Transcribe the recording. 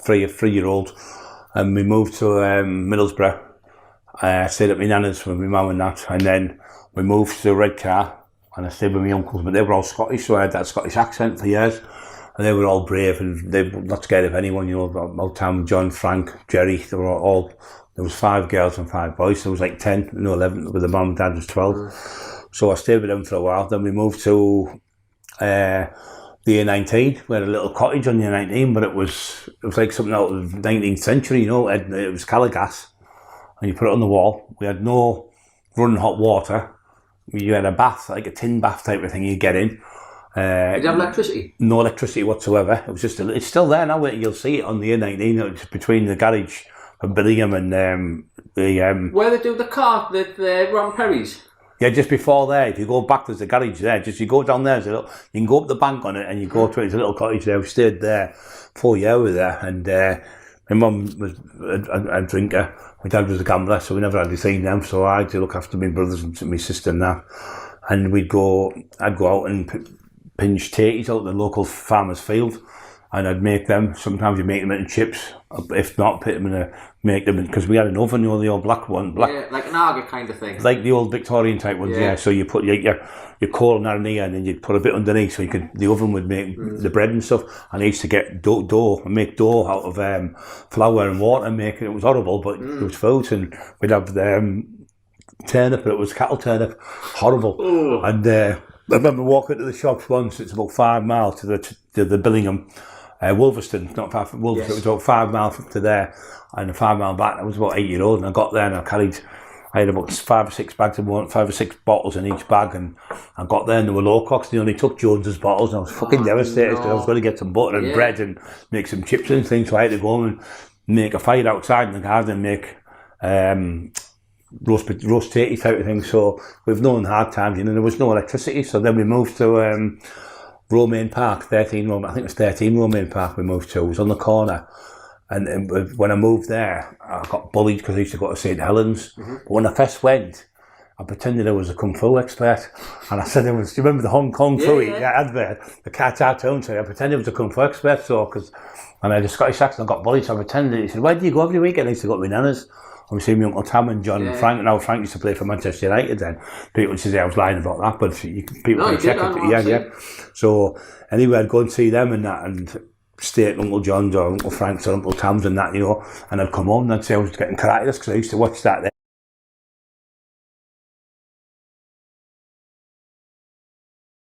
3-year-old, and we moved to Middlesbrough. I stayed at my nana's with my mum and that, and then we moved to Redcar, and I stayed with my uncles, but they were all Scottish, so I had that Scottish accent for years, and they were all brave, and they were not scared of anyone, you know, Old John, Frank, Jerry, they were all, there was 5 girls and 5 boys, there was like 10, 11, with the mum and dad was 12, so I stayed with them for a while. Then we moved to the A19, we had a little cottage on the A19, but it was like something out of the 19th century, you know, it was Calagas, and you put it on the wall. We had no running hot water. You had a bath, like a tin bath type of thing you get in. Did you have electricity? No electricity whatsoever. It was just, it's still there now, you'll see it on the A19, it's between the garage of Billingham and where they do the car, the Ron Perry's? Yeah, just before there, if you go back, there's a garage there. Just you go down there, you can go up the bank on it and you go to it. There's a little cottage there. We stayed there 4 years we were there, and my mum was a drinker. My dad was a gambler, so we never had to see them. So I had to look after my brothers and my sister and that. And I'd go out and pinch tatties out the local farmer's field, and I'd make them. Sometimes you make them into chips. If not, make them, because we had an oven, you know, the old black one. Yeah, like an Arga kind of thing. Like the old Victorian type ones, yeah. So you put your coal and arnia, and then you'd put a bit underneath, so the oven would make the bread and stuff. And I used to get dough and make dough out of flour and water and make it. It was horrible, but it was food, and we'd have turnip, but it was cattle turnip, horrible. Oh. And I remember walking to the shops once. It's about 5 miles to the Billingham. Wolverston, not far from Wolverston, It was about 5 miles to there, and 5 miles back. I was about 8-year-old, and I got there and I had about 5 or 6 bags of 5 or 6 bottles in each bag, and I got there and there were Lowcocks. They only took Jones's bottles, and I was fucking devastated because I was going to get some butter and bread and make some chips and things. So I had to go and make a fire outside in the garden and make roast tatty type of thing. So we've known hard times, you know. There was no electricity, so then we moved to Romaine Park, 13 Romaine Park we moved to. It was on the corner, and when I moved there, I got bullied because I used to go to St Helens. But when I first went, I pretended I was a Kung Fu expert, and I said, do you remember the Hong Kong Fu advert, the cartoon? So I pretended I was a Kung Fu expert, and I had a Scottish accent. I got bullied, so I pretended. He said, where do you go every weekend? I used to go to my nana's. Obviously, my Uncle Tam and John and Frank. Now Frank used to play for Manchester United then. People used to say I was lying about that, but people can check it. Yeah. So anyway, I'd go and see them and that, and stay at Uncle John's or Uncle Frank's or Uncle Tam's and that, you know. And I'd come home and I'd say I was getting karate because I used to watch that